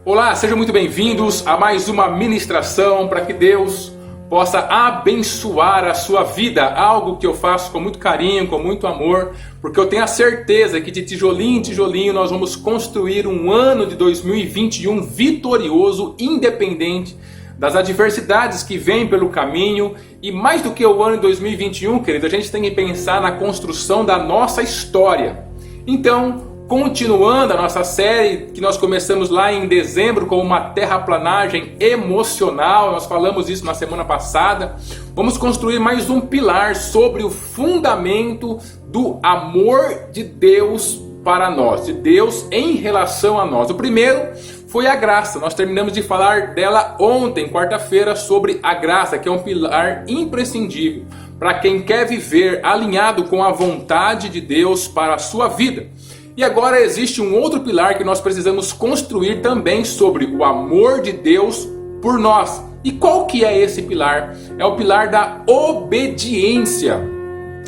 Olá, sejam muito bem-vindos a mais uma ministração para que Deus possa abençoar a sua vida. Algo que eu faço com muito carinho, com muito amor, porque eu tenho a certeza que de tijolinho em tijolinho nós vamos construir um ano de 2021 vitorioso, independente das adversidades que vêm pelo caminho. E mais do que o ano de 2021, querido, a gente tem que pensar na construção da nossa história. Então, continuando a nossa série que nós começamos lá em dezembro com uma terraplanagem emocional, nós falamos isso na semana passada, vamos construir mais um pilar sobre o fundamento do amor de Deus para nós, de Deus em relação a nós. O primeiro foi a graça, nós terminamos de falar dela ontem, quarta-feira, sobre a graça, que é um pilar imprescindível para quem quer viver alinhado com a vontade de Deus para a sua vida. E agora existe um outro pilar que nós precisamos construir também sobre o amor de Deus por nós. E qual que é esse pilar? É o pilar da obediência.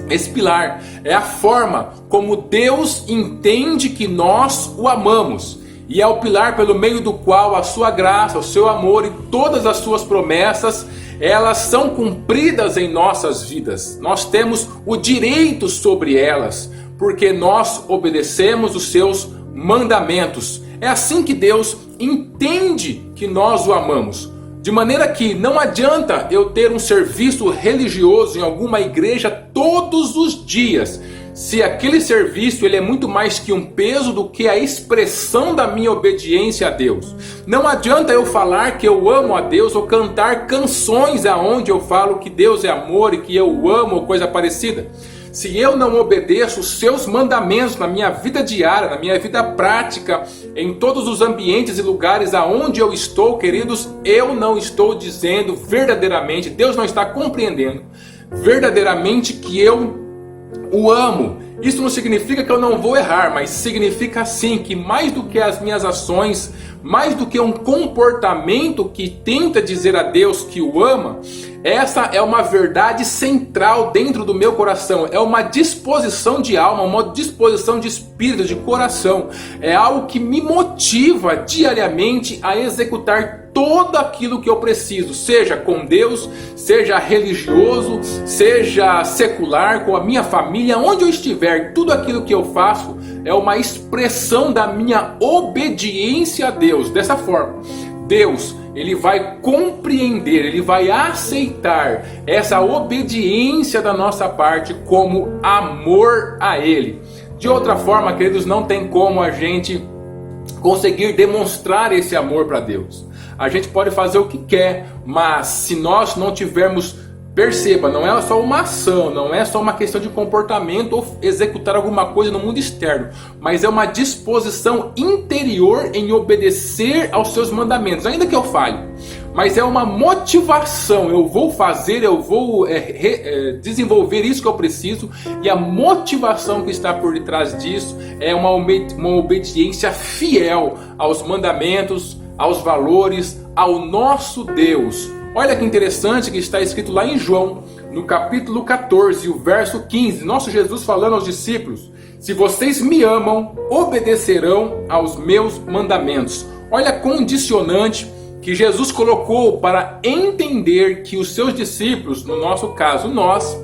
Esse pilar é a forma como Deus entende que nós o amamos. E é o pilar pelo meio do qual a sua graça, o seu amor e todas as suas promessas, elas são cumpridas em nossas vidas. Nós temos o direito sobre elas, porque nós obedecemos os seus mandamentos. É assim que Deus entende que nós o amamos. De maneira que não adianta eu ter um serviço religioso em alguma igreja todos os dias, se aquele serviço ele é muito mais que um peso do que a expressão da minha obediência a Deus. Não adianta eu falar que eu amo a Deus ou cantar canções aonde eu falo que Deus é amor e que eu o amo ou coisa parecida. Se eu não obedeço os seus mandamentos na minha vida diária, na minha vida prática, em todos os ambientes e lugares aonde eu estou, queridos, eu não estou dizendo verdadeiramente, Deus não está compreendendo verdadeiramente que eu o amo. Isso não significa que eu não vou errar, mas significa sim que mais do que as minhas ações, mais do que um comportamento que tenta dizer a Deus que o ama, essa é uma verdade central dentro do meu coração. É uma disposição de alma, uma disposição de espírito, de coração. É algo que me motiva diariamente a executar tudo aquilo que eu preciso, seja com Deus, seja religioso, seja secular, com a minha família, onde eu estiver. Tudo aquilo que eu faço é uma expressão da minha obediência a Deus. Dessa forma, Deus, ele vai compreender, ele vai aceitar essa obediência da nossa parte como amor a Ele. De outra forma, queridos, não tem como a gente conseguir demonstrar esse amor para Deus. A gente pode fazer o que quer, mas se nós não tivermos, perceba, não é só uma ação, não é só uma questão de comportamento ou executar alguma coisa no mundo externo, mas é uma disposição interior em obedecer aos seus mandamentos, ainda que eu falhe. Mas é uma motivação, eu vou fazer, eu vou desenvolver isso que eu preciso, e a motivação que está por detrás disso é uma obediência fiel aos mandamentos, aos valores, ao nosso Deus. Olha que interessante que está escrito lá em João, no capítulo 14, o verso 15, nosso Jesus falando aos discípulos: se vocês me amam, obedecerão aos meus mandamentos. Olha a condicionante que Jesus colocou para entender que os seus discípulos, no nosso caso nós,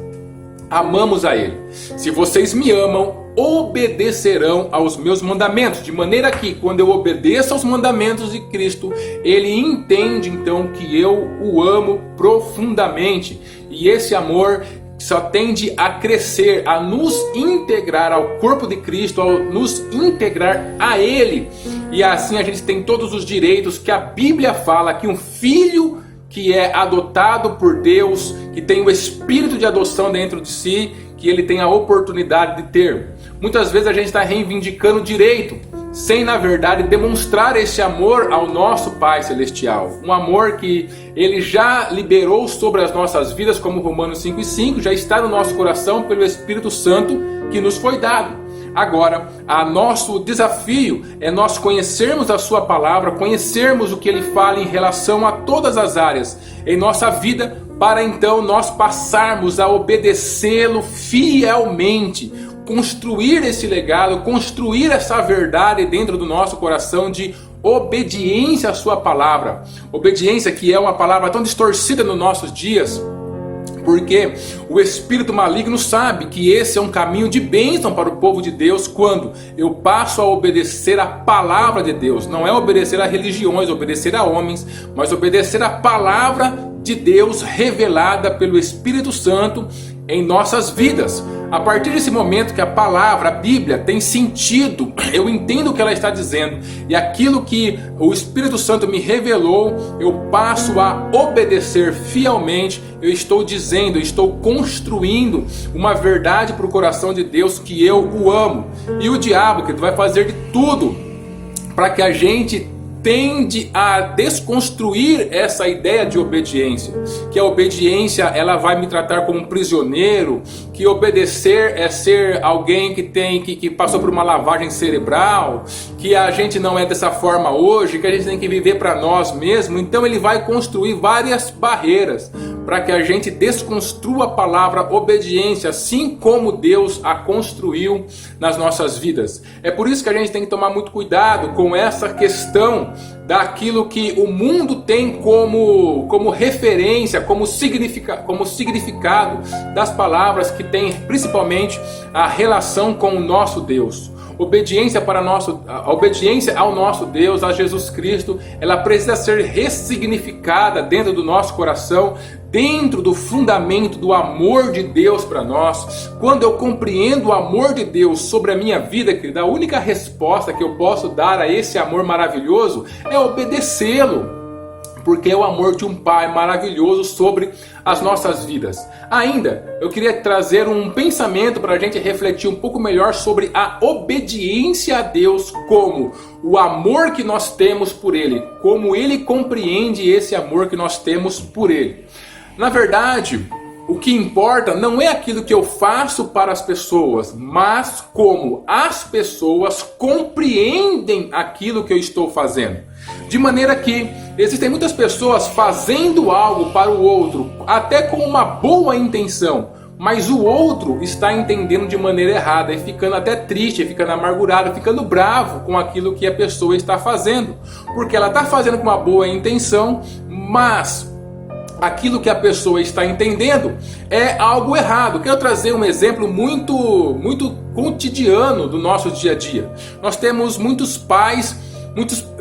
amamos a Ele. Se vocês me amam, obedecerão aos meus mandamentos. De maneira que quando eu obedeço aos mandamentos de Cristo, Ele entende então que eu o amo profundamente. E esse amor só tende a crescer, a nos integrar ao corpo de Cristo, ao nos integrar a Ele. E assim a gente tem todos os direitos que a Bíblia fala que um filho que é adotado por Deus, que tem o espírito de adoção dentro de si, que ele tem a oportunidade de ter. Muitas vezes a gente está reivindicando direito, sem na verdade demonstrar esse amor ao nosso Pai Celestial. Um amor que Ele já liberou sobre as nossas vidas, como Romanos 5:5, já está no nosso coração pelo Espírito Santo que nos foi dado. Agora, nosso desafio é nós conhecermos a sua palavra, conhecermos o que Ele fala em relação a todas as áreas em nossa vida, para então nós passarmos a obedecê-lo fielmente, construir esse legado, construir essa verdade dentro do nosso coração de obediência à sua palavra. Obediência que é uma palavra tão distorcida nos nossos dias, porque o espírito maligno sabe que esse é um caminho de bênção para o povo de Deus quando eu passo a obedecer a palavra de Deus. Não é obedecer a religiões, obedecer a homens, mas obedecer a palavra de Deus revelada pelo Espírito Santo em nossas vidas. A partir desse momento que a palavra, a Bíblia, tem sentido, eu entendo o que ela está dizendo, e aquilo que o Espírito Santo me revelou, eu passo a obedecer fielmente. Eu estou dizendo, eu estou construindo uma verdade para o coração de Deus, que eu o amo. E o diabo, que vai fazer de tudo para que a gente tende a desconstruir essa ideia de obediência, que a obediência ela vai me tratar como um prisioneiro, que obedecer é ser alguém que passou por uma lavagem cerebral, que a gente não é dessa forma hoje, que a gente tem que viver para nós mesmos. Então ele vai construir várias barreiras para que a gente desconstrua a palavra obediência, assim como Deus a construiu nas nossas vidas. É por isso que a gente tem que tomar muito cuidado com essa questão daquilo que o mundo tem como referência, como significado das palavras que tem principalmente a relação com o nosso Deus. A obediência ao nosso Deus, a Jesus Cristo, ela precisa ser ressignificada dentro do nosso coração, dentro do fundamento do amor de Deus para nós. Quando eu compreendo o amor de Deus sobre a minha vida, querida, a única resposta que eu posso dar a esse amor maravilhoso é obedecê-lo, porque é o amor de um Pai maravilhoso sobre as nossas vidas. Ainda, eu queria trazer um pensamento para a gente refletir um pouco melhor sobre a obediência a Deus, como o amor que nós temos por Ele, como Ele compreende esse amor que nós temos por Ele. Na verdade, o que importa não é aquilo que eu faço para as pessoas, mas como as pessoas compreendem aquilo que eu estou fazendo. De maneira que existem muitas pessoas fazendo algo para o outro, até com uma boa intenção, mas o outro está entendendo de maneira errada e ficando até triste, ficando amargurado, ficando bravo com aquilo que a pessoa está fazendo, porque ela está fazendo com uma boa intenção, mas aquilo que a pessoa está entendendo é algo errado. Quero trazer um exemplo muito cotidiano do nosso dia a dia. Nós temos muitos pais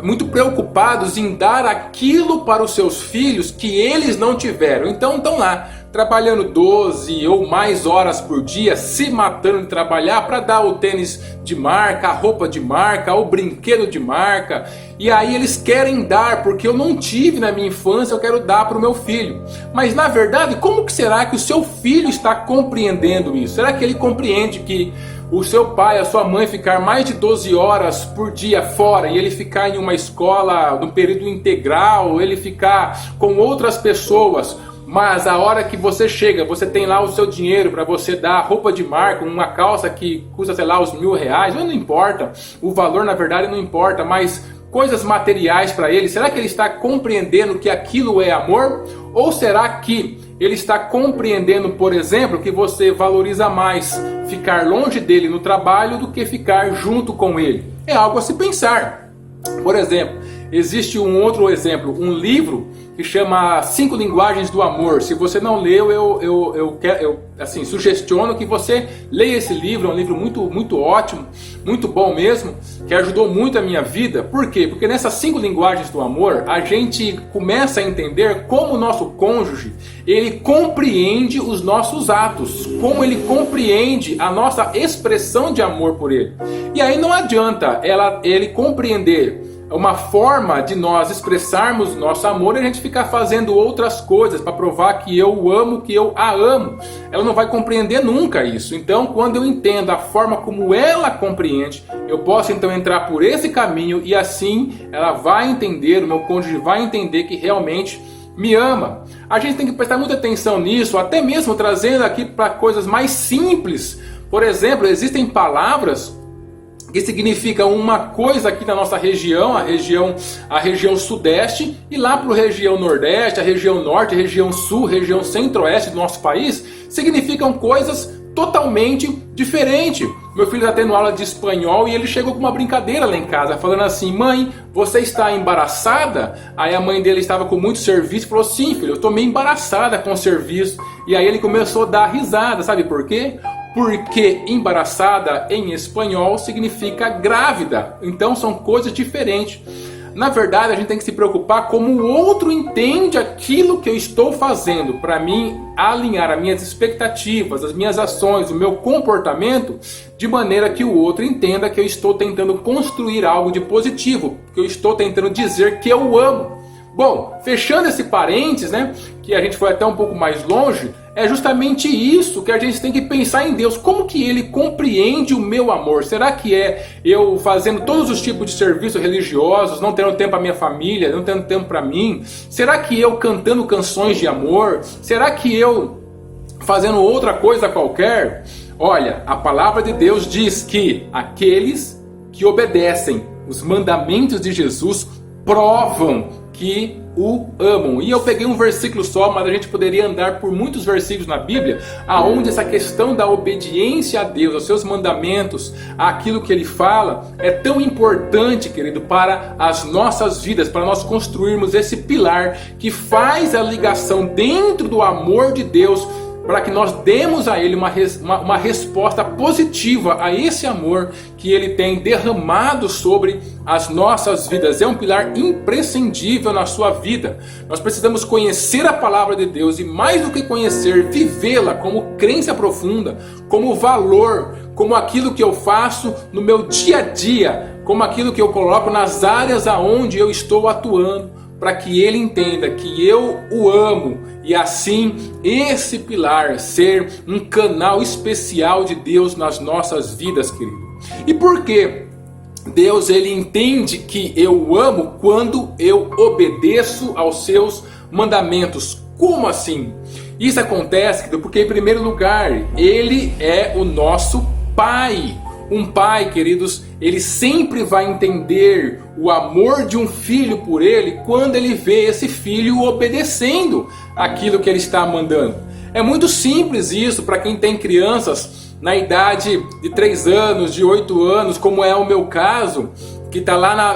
muito preocupados em dar aquilo para os seus filhos que eles não tiveram. Então estão lá trabalhando 12 ou mais horas por dia, se matando de trabalhar para dar o tênis de marca, a roupa de marca, o brinquedo de marca. E aí eles querem dar, porque eu não tive na minha infância, eu quero dar para o meu filho. Mas na verdade, como que será que o seu filho está compreendendo isso? Será que ele compreende que o seu pai, a sua mãe ficar mais de 12 horas por dia fora e ele ficar em uma escola no período integral, ele ficar com outras pessoas, mas a hora que você chega, você tem lá o seu dinheiro para você dar roupa de marca, uma calça que custa, sei lá, os R$1.000, não importa, o valor na verdade não importa, mas coisas materiais para ele, será que ele está compreendendo que aquilo é amor? Ou será que ele está compreendendo, por exemplo, que você valoriza mais ficar longe dele no trabalho do que ficar junto com ele? É algo a se pensar. Por exemplo, existe um outro exemplo, um livro que chama 5 Linguagens do Amor. Se você não leu, eu assim, sugestiono que você leia esse livro. É um livro muito ótimo, muito bom mesmo, que ajudou muito a minha vida. Por quê? Porque nessas 5 linguagens do amor, a gente começa a entender como o nosso cônjuge, ele compreende os nossos atos, como ele compreende a nossa expressão de amor por ele. E aí não adianta ele compreender uma forma de nós expressarmos nosso amor e a gente ficar fazendo outras coisas para provar que eu o amo, que eu a amo. Ela não vai compreender nunca isso. Então, quando eu entendo a forma como ela compreende, eu posso então entrar por esse caminho e assim ela vai entender, o meu cônjuge vai entender que realmente me ama. A gente tem que prestar muita atenção nisso, até mesmo trazendo aqui para coisas mais simples. Por exemplo, existem palavras que significa uma coisa aqui na nossa região, a região sudeste, e lá para a região nordeste, a região norte, a região sul, a região centro-oeste do nosso país, significam coisas totalmente diferentes. Meu filho está tendo aula de espanhol e ele chegou com uma brincadeira lá em casa, falando assim: mãe, você está embaraçada? Aí a mãe dele estava com muito serviço e falou: sim, filho, eu estou meio embaraçada com o serviço. E aí ele começou a dar risada, sabe por quê? Porque embaraçada em espanhol significa grávida, então são coisas diferentes. Na verdade, a gente tem que se preocupar como o outro entende aquilo que eu estou fazendo, para mim alinhar as minhas expectativas, as minhas ações, o meu comportamento, de maneira que o outro entenda que eu estou tentando construir algo de positivo, que eu estou tentando dizer que eu amo. Bom, fechando esse parênteses, né, que a gente foi até um pouco mais longe, é justamente isso que a gente tem que pensar em Deus. Como que Ele compreende o meu amor? Será que é eu fazendo todos os tipos de serviços religiosos, não tendo tempo para minha família, não tendo tempo para mim? Será que eu cantando canções de amor? Será que eu fazendo outra coisa qualquer? Olha, a palavra de Deus diz que aqueles que obedecem os mandamentos de Jesus provam que o amam. E eu peguei um versículo só, mas a gente poderia andar por muitos versículos na Bíblia, aonde essa questão da obediência a Deus, aos seus mandamentos, àquilo que Ele fala, é tão importante, querido, para as nossas vidas, para nós construirmos esse pilar que faz a ligação dentro do amor de Deus, para que nós demos a Ele uma resposta positiva a esse amor que Ele tem derramado sobre as nossas vidas. É um pilar imprescindível na sua vida. Nós precisamos conhecer a palavra de Deus e, mais do que conhecer, vivê-la como crença profunda, como valor, como aquilo que eu faço no meu dia a dia, como aquilo que eu coloco nas áreas aonde eu estou atuando, para que Ele entenda que eu o amo e assim esse pilar ser um canal especial de Deus nas nossas vidas, querido. E por que Deus ele entende que eu o amo quando eu obedeço aos seus mandamentos? Como assim? Isso acontece, querido, porque em primeiro lugar Ele é o nosso Pai. Um pai, queridos, ele sempre vai entender o amor de um filho por ele quando ele vê esse filho obedecendo aquilo que ele está mandando. É muito simples isso para quem tem crianças na idade de 3 anos, de 8 anos, como é o meu caso, que está lá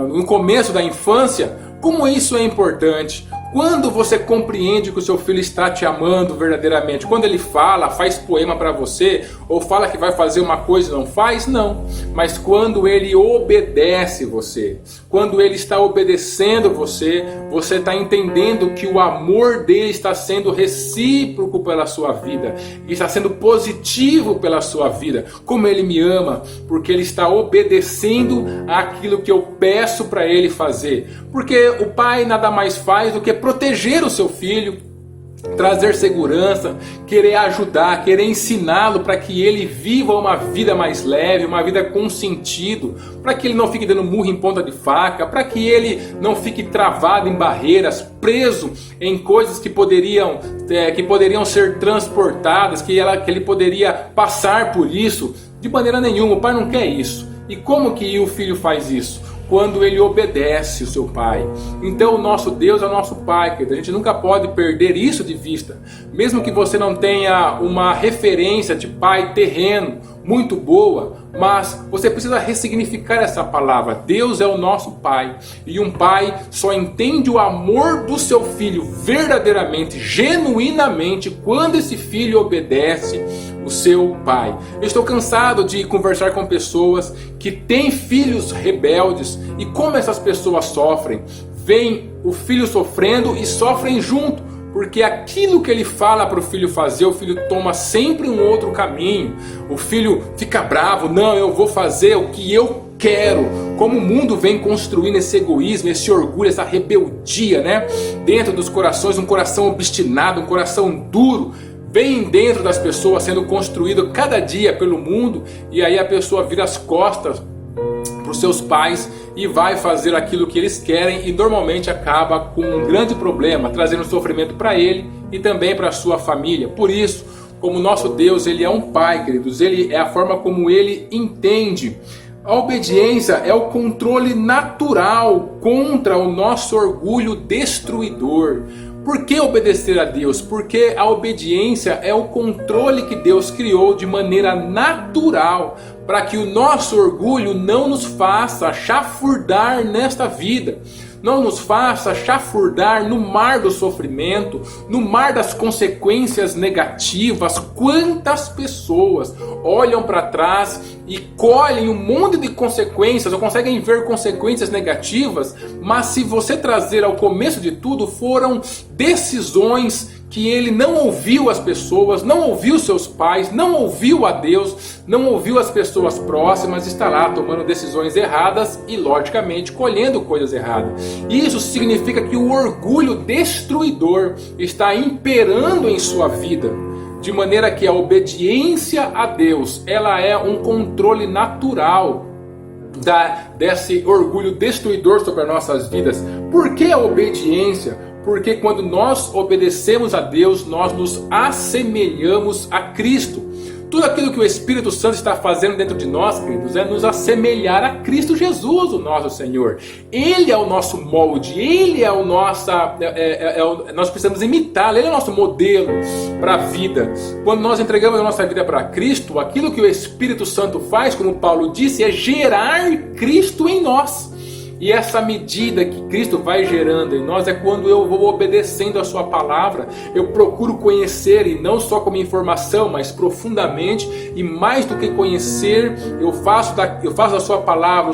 no começo da infância. Como isso é importante? Quando você compreende que o seu filho está te amando verdadeiramente, quando ele fala, faz poema para você, ou fala que vai fazer uma coisa e não faz, não. Mas quando ele obedece você, quando ele está obedecendo você, você está entendendo que o amor dele está sendo recíproco pela sua vida, está sendo positivo pela sua vida. Como ele me ama, porque ele está obedecendo àquilo que eu peço para ele fazer. Porque o pai nada mais faz do que proteger o seu filho, trazer segurança, querer ajudar, querer ensiná-lo para que ele viva uma vida mais leve, uma vida com sentido, para que ele não fique dando murro em ponta de faca, para que ele não fique travado em barreiras, preso em coisas que poderiam ser transportadas, que ele poderia passar por isso. De maneira nenhuma, o pai não quer isso. E como que o filho faz isso? Quando ele obedece o seu pai. Então o nosso Deus é o nosso Pai, querido. A gente nunca pode perder isso de vista. Mesmo que você não tenha uma referência de pai terreno muito boa, mas você precisa ressignificar essa palavra. Deus é o nosso Pai. E um pai só entende o amor do seu filho verdadeiramente, genuinamente, quando esse filho obedece o seu pai. Eu estou cansado de conversar com pessoas que têm filhos rebeldes e como essas pessoas sofrem. Vem o filho sofrendo e sofrem junto, porque aquilo que ele fala para o filho fazer, o filho toma sempre um outro caminho. O filho fica bravo: não, eu vou fazer o que eu quero. Como o mundo vem construindo esse egoísmo, esse orgulho, essa rebeldia, né? Dentro dos corações, um coração obstinado, um coração duro, vem dentro das pessoas sendo construído cada dia pelo mundo, e aí a pessoa vira as costas para os seus pais e vai fazer aquilo que eles querem, e normalmente acaba com um grande problema, trazendo sofrimento para ele e também para a sua família. Por isso, como nosso Deus, ele é um pai, queridos, ele é a forma como ele entende. A obediência é o controle natural contra o nosso orgulho destruidor. Por que obedecer a Deus? Porque a obediência é o controle que Deus criou de maneira natural para que o nosso orgulho não nos faça chafurdar nesta vida, não nos faça chafurdar no mar do sofrimento, no mar das consequências negativas. Quantas pessoas olham para trás e colhem um monte de consequências, ou conseguem ver consequências negativas, mas se você trazer ao começo de tudo, foram decisões que ele não ouviu as pessoas, não ouviu seus pais, não ouviu a Deus, não ouviu as pessoas próximas, está lá tomando decisões erradas e logicamente colhendo coisas erradas. Isso significa que o orgulho destruidor está imperando em sua vida, de maneira que a obediência a Deus, ela é um controle natural desse orgulho destruidor sobre as nossas vidas. Por que a obediência? Porque quando nós obedecemos a Deus, nós nos assemelhamos a Cristo. Tudo aquilo que o Espírito Santo está fazendo dentro de nós, queridos, é nos assemelhar a Cristo Jesus, o nosso Senhor. Ele é o nosso molde, Ele é o nosso... nós precisamos imitá-lo, Ele é o nosso modelo para a vida. Quando nós entregamos a nossa vida para Cristo, aquilo que o Espírito Santo faz, como Paulo disse, é gerar Cristo em nós. E essa medida que Cristo vai gerando em nós é quando eu vou obedecendo a sua palavra. Eu procuro conhecer, e não só como informação, mas profundamente. E mais do que conhecer, eu faço da sua palavra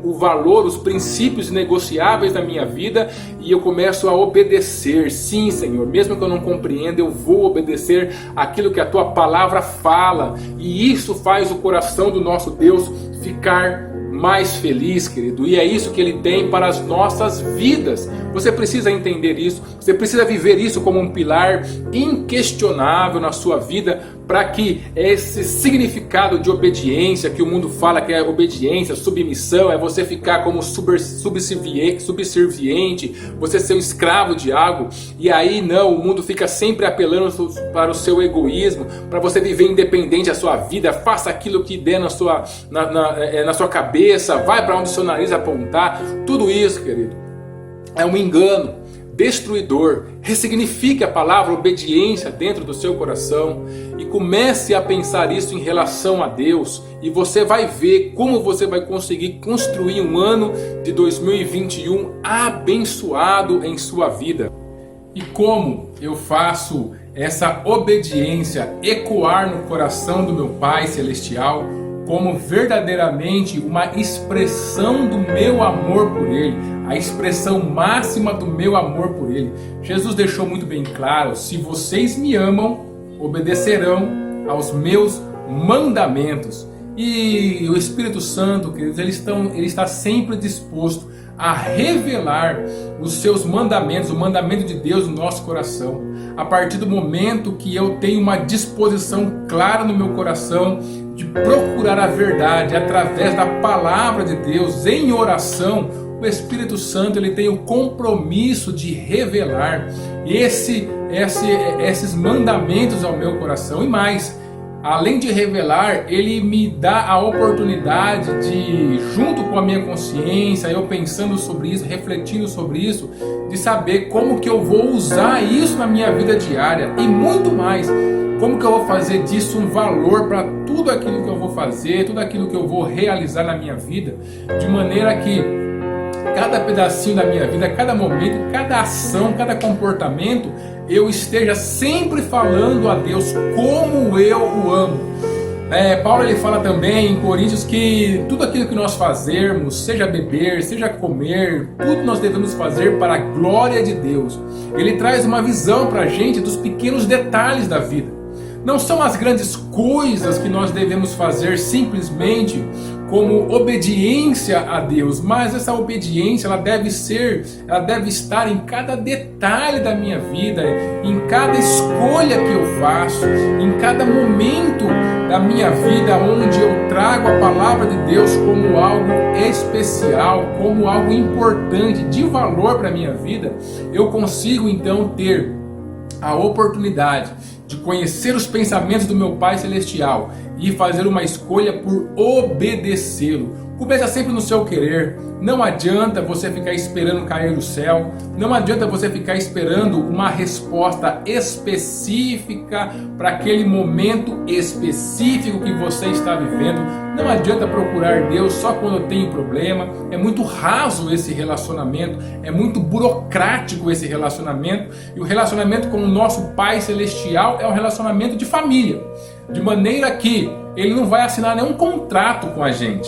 o valor, os princípios negociáveis da minha vida. E eu começo a obedecer. Sim, Senhor, mesmo que eu não compreenda, eu vou obedecer aquilo que a tua palavra fala. E isso faz o coração do nosso Deus ficar mais feliz, querido, e é isso que Ele tem para as nossas vidas. Você precisa entender isso, você precisa viver isso como um pilar inquestionável na sua vida, para que esse significado de obediência, que o mundo fala que é obediência, submissão, é você ficar como subserviente, você ser um escravo de algo, e aí não, o mundo fica sempre apelando para o seu egoísmo, para você viver independente da sua vida, faça aquilo que der na sua cabeça, vai para onde o seu nariz apontar. Tudo isso, querido, é um engano destruidor. Ressignifique a palavra obediência dentro do seu coração e comece a pensar isso em relação a Deus, e você vai ver como você vai conseguir construir um ano de 2021 abençoado em sua vida. E como eu faço essa obediência ecoar no coração do meu Pai Celestial como verdadeiramente uma expressão do meu amor por Ele, a expressão máxima do meu amor por Ele. Jesus deixou muito bem claro: se vocês me amam, obedecerão aos meus mandamentos. E o Espírito Santo, queridos, ele está sempre disposto a revelar os seus mandamentos, o mandamento de Deus no nosso coração, a partir do momento que eu tenho uma disposição clara no meu coração de procurar a verdade através da palavra de Deus em oração. O Espírito Santo, ele tem o compromisso de revelar esses mandamentos ao meu coração. E mais, além de revelar, ele me dá a oportunidade de, junto com a minha consciência, eu pensando sobre isso, refletindo sobre isso, de saber como que eu vou usar isso na minha vida diária e muito mais. Como que eu vou fazer disso um valor para tudo aquilo que eu vou fazer, tudo aquilo que eu vou realizar na minha vida, de maneira que cada pedacinho da minha vida, cada momento, cada ação, cada comportamento, eu esteja sempre falando a Deus como eu o amo. Paulo, ele fala também em Coríntios que tudo aquilo que nós fazermos, seja beber, seja comer, tudo nós devemos fazer para a glória de Deus. Ele traz uma visão para a gente dos pequenos detalhes da vida. Não são as grandes coisas que nós devemos fazer simplesmente como obediência a Deus, mas essa obediência ela deve estar em cada detalhe da minha vida, em cada escolha que eu faço, em cada momento da minha vida onde eu trago a palavra de Deus como algo especial, como algo importante, de valor para a minha vida. Eu consigo então ter a oportunidade de conhecer os pensamentos do meu Pai Celestial e fazer uma escolha por obedecê-lo. Começa sempre no seu querer. Não adianta você ficar esperando cair do céu. Não adianta você ficar esperando uma resposta específica para aquele momento específico que você está vivendo. Não adianta procurar Deus só quando tem problema. É muito raso esse relacionamento. É muito burocrático esse relacionamento. E o relacionamento com o nosso Pai Celestial é um relacionamento de família. De maneira que Ele não vai assinar nenhum contrato com a gente.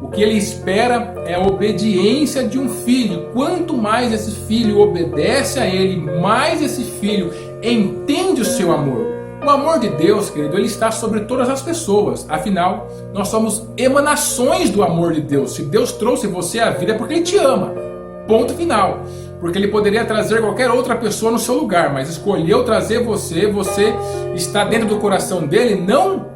O que Ele espera é a obediência de um filho. Quanto mais esse filho obedece a Ele, mais esse filho entende o seu amor. O amor de Deus, querido, Ele está sobre todas as pessoas. Afinal, nós somos emanações do amor de Deus. Se Deus trouxe você à vida é porque Ele te ama. Ponto final. Porque Ele poderia trazer qualquer outra pessoa no seu lugar, mas escolheu trazer você. Você está dentro do coração dEle, não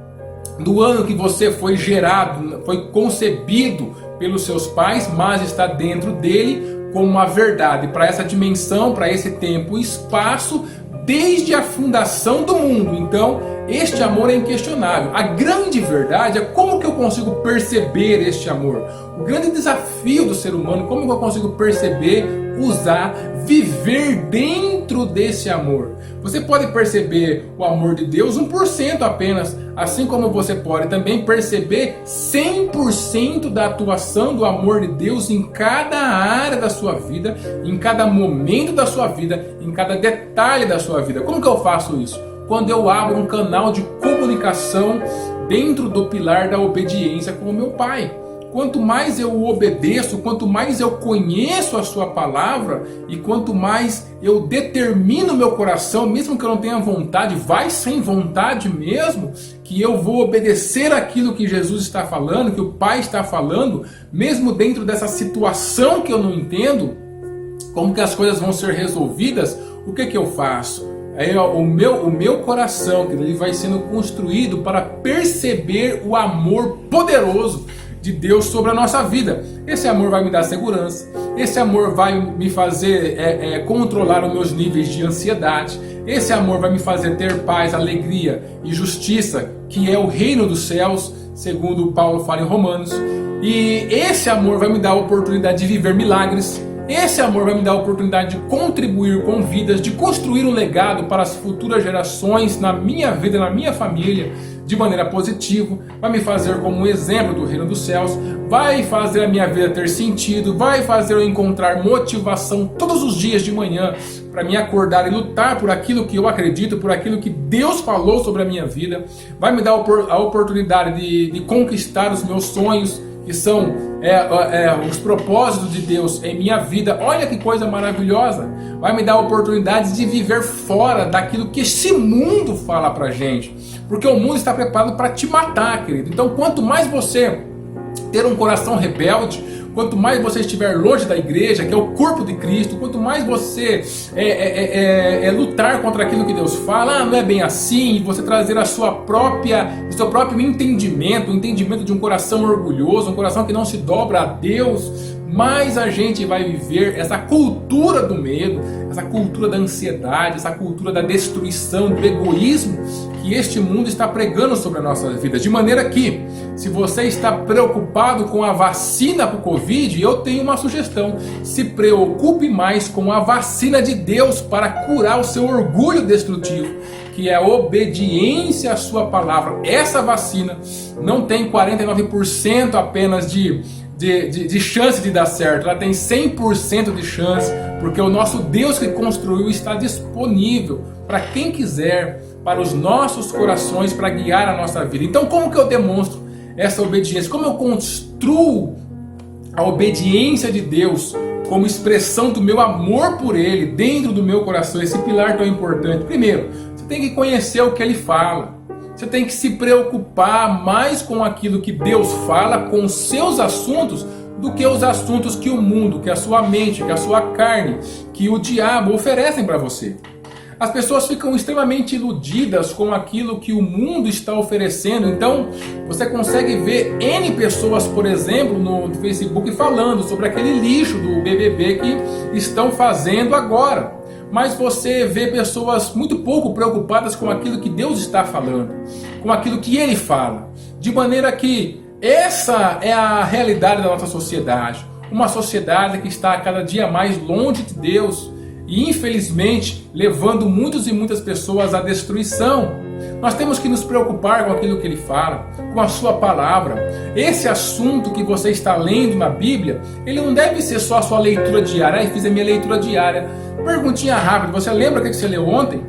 do ano que você foi gerado, foi concebido pelos seus pais, mas está dentro dele como uma verdade para essa dimensão, para esse tempo e espaço, desde a fundação do mundo. Então, este amor é inquestionável. A grande verdade é como que eu consigo perceber este amor. O grande desafio do ser humano, como que eu consigo perceber, usar, viver dentro desse amor. Você pode perceber o amor de Deus 1% apenas, assim como você pode também perceber 100% da atuação do amor de Deus em cada área da sua vida, em cada momento da sua vida, em cada detalhe da sua vida. Como que eu faço isso? Quando eu abro um canal de comunicação dentro do pilar da obediência com o meu Pai. Quanto mais eu obedeço, quanto mais eu conheço a sua palavra e quanto mais eu determino meu coração, mesmo que eu não tenha vontade, vai sem vontade mesmo, que eu vou obedecer aquilo que Jesus está falando, que o Pai está falando, mesmo dentro dessa situação que eu não entendo, como que as coisas vão ser resolvidas, o que que eu faço? Aí, ó, o meu coração, ele vai sendo construído para perceber o amor poderoso de Deus sobre a nossa vida. Esse amor vai me dar segurança. Esse amor vai me fazer controlar os meus níveis de ansiedade. Esse amor vai me fazer ter paz, alegria e justiça, que é o reino dos céus, segundo Paulo fala em Romanos. E esse amor vai me dar a oportunidade de viver milagres. Esse amor vai me dar a oportunidade de contribuir com vidas, de construir um legado para as futuras gerações, na minha vida, na minha família, de maneira positiva, vai me fazer como um exemplo do reino dos céus, vai fazer a minha vida ter sentido, vai fazer eu encontrar motivação todos os dias de manhã para me acordar e lutar por aquilo que eu acredito, por aquilo que Deus falou sobre a minha vida, vai me dar a oportunidade de conquistar os meus sonhos, que são os propósitos de Deus em minha vida. Olha que coisa maravilhosa. Vai me dar a oportunidade de viver fora daquilo que esse mundo fala pra gente. Porque o mundo está preparado para te matar, querido. Então, quanto mais você ter um coração rebelde, quanto mais você estiver longe da igreja, que é o corpo de Cristo, quanto mais você lutar contra aquilo que Deus fala, não é bem assim, você trazer o seu próprio entendimento, o entendimento de um coração orgulhoso, um coração que não se dobra a Deus, mais a gente vai viver essa cultura do medo, essa cultura da ansiedade, essa cultura da destruição, do egoísmo que este mundo está pregando sobre a nossa vida. De maneira que, se você está preocupado com a vacina para o Covid, eu tenho uma sugestão: se preocupe mais com a vacina de Deus para curar o seu orgulho destrutivo, que é a obediência à sua palavra. Essa vacina não tem 49% apenas de chance de dar certo, ela tem 100% de chance, porque o nosso Deus que construiu está disponível para quem quiser, para os nossos corações, para guiar a nossa vida. Então, como que eu demonstro essa obediência? Como eu construo a obediência de Deus como expressão do meu amor por Ele dentro do meu coração? Esse pilar tão importante. Primeiro, você tem que conhecer o que Ele fala. Você tem que se preocupar mais com aquilo que Deus fala, com os seus assuntos, do que os assuntos que o mundo, que a sua mente, que a sua carne, que o diabo oferecem para você. As pessoas ficam extremamente iludidas com aquilo que o mundo está oferecendo. Então, você consegue ver N pessoas, por exemplo, no Facebook falando sobre aquele lixo do BBB que estão fazendo agora. Mas você vê pessoas muito pouco preocupadas com aquilo que Deus está falando, com aquilo que Ele fala. De maneira que Essa é a realidade da nossa sociedade. Uma sociedade que está cada dia mais longe de Deus e, infelizmente, levando muitos e muitas pessoas à destruição. Nós temos que nos preocupar com aquilo que Ele fala, com a Sua palavra. Esse assunto que você está lendo na Bíblia, ele não deve ser só a sua leitura diária. Eu fiz a minha leitura diária. Perguntinha rápida, você lembra o que você leu ontem?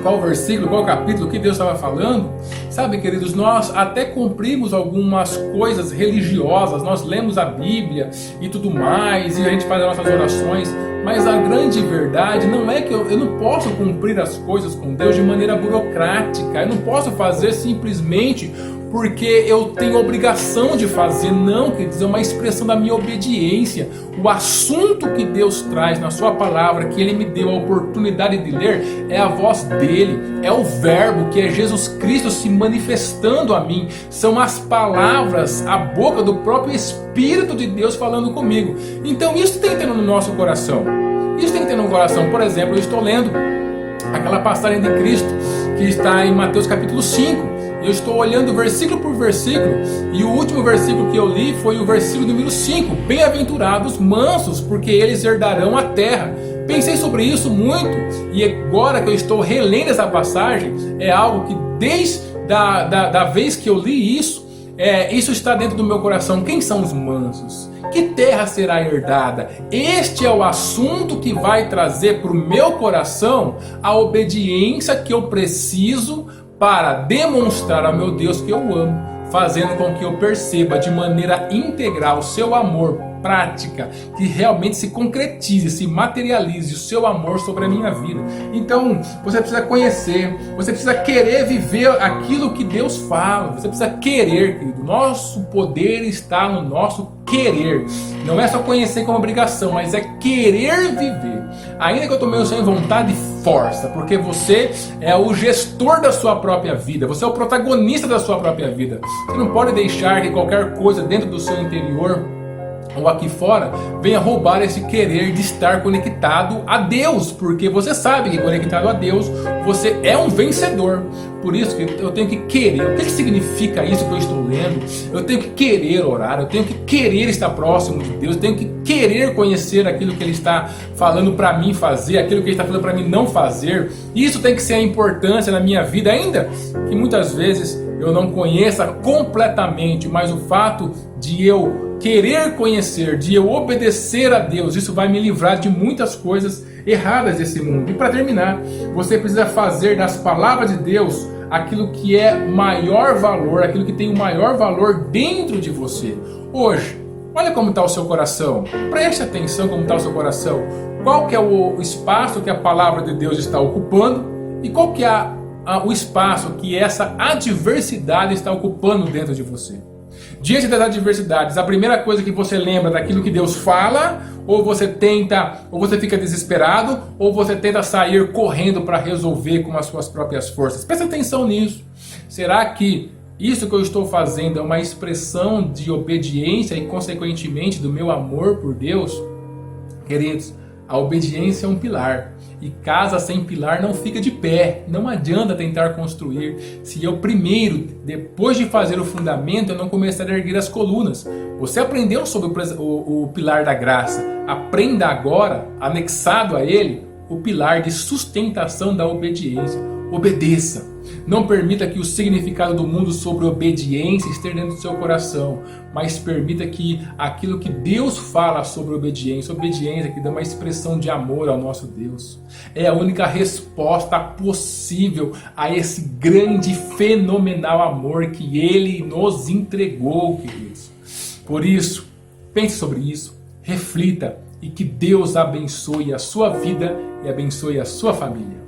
Qual o versículo, qual o capítulo, o que Deus estava falando? Sabe, queridos, nós até cumprimos algumas coisas religiosas, nós lemos a Bíblia e tudo mais, e a gente faz as nossas orações, mas a grande verdade não é que eu não posso cumprir as coisas com Deus de maneira burocrática, eu não posso fazer simplesmente porque eu tenho obrigação de fazer. Não, queridos, é uma expressão da minha obediência. O assunto que Deus traz na sua palavra, que Ele me deu a oportunidade de ler, é a voz dEle, é o verbo, que é Jesus Cristo se manifestando a mim. São as palavras, a boca do próprio Espírito de Deus falando comigo. Então isso tem que ter no nosso coração. Isso tem que ter no coração. Por exemplo, eu estou lendo aquela passagem de Cristo que está em Mateus capítulo 5. Eu estou olhando versículo por versículo, e o último versículo que eu li foi o versículo número 5. Bem-aventurados mansos, porque eles herdarão a terra. Pensei sobre isso muito, e agora que eu estou relendo essa passagem, é algo que desde da vez que eu li isso, isso está dentro do meu coração. Quem são os mansos? Que terra será herdada? Este é o assunto que vai trazer para o meu coração a obediência que eu preciso para demonstrar ao meu Deus que eu amo, fazendo com que eu perceba de maneira integral o seu amor, prática, que realmente se concretize, se materialize o seu amor sobre a minha vida. Então, você precisa conhecer, você precisa querer viver aquilo que Deus fala, você precisa querer, querido. Nosso poder está no nosso querer. Não é só conhecer como obrigação, mas é querer viver. Ainda que eu tô meio sem vontade, força, porque você é o gestor da sua própria vida, você é o protagonista da sua própria vida. Você não pode deixar que qualquer coisa dentro do seu interior ou aqui fora venha roubar esse querer de estar conectado a Deus, porque você sabe que conectado a Deus você é um vencedor. Por isso que eu tenho que querer. O que significa isso que eu estou lendo? Eu tenho que querer orar, eu tenho que querer estar próximo de Deus, eu tenho que querer conhecer aquilo que Ele está falando para mim fazer, aquilo que Ele está falando para mim não fazer. Isso tem que ser a importância na minha vida, ainda que muitas vezes eu não conheça completamente, mas o fato de eu querer conhecer, de eu obedecer a Deus, isso vai me livrar de muitas coisas erradas desse mundo. E para terminar, você precisa fazer das palavras de Deus aquilo que é maior valor, aquilo que tem o maior valor dentro de você. Hoje, olha como está o seu coração, preste atenção como está o seu coração, qual que é o espaço que a palavra de Deus está ocupando e qual que é o espaço que essa adversidade está ocupando dentro de você. Diante das adversidades, a primeira coisa que você lembra daquilo que Deus fala, ou você fica desesperado, ou você tenta sair correndo para resolver com as suas próprias forças. Presta atenção nisso. Será que isso que eu estou fazendo é uma expressão de obediência e consequentemente do meu amor por Deus? Queridos, a obediência é um pilar. E casa sem pilar não fica de pé. Não adianta tentar construir se eu primeiro, depois de fazer o fundamento, eu não começar a erguer as colunas. Você aprendeu sobre o pilar da graça. Aprenda agora, anexado a ele, o pilar de sustentação da obediência. Obedeça. Não permita que o significado do mundo sobre obediência esteja dentro do seu coração, mas permita que aquilo que Deus fala sobre obediência que dá uma expressão de amor ao nosso Deus, é a única resposta possível a esse grande, fenomenal amor que Ele nos entregou, queridos. Por isso, pense sobre isso, reflita e que Deus abençoe a sua vida e abençoe a sua família.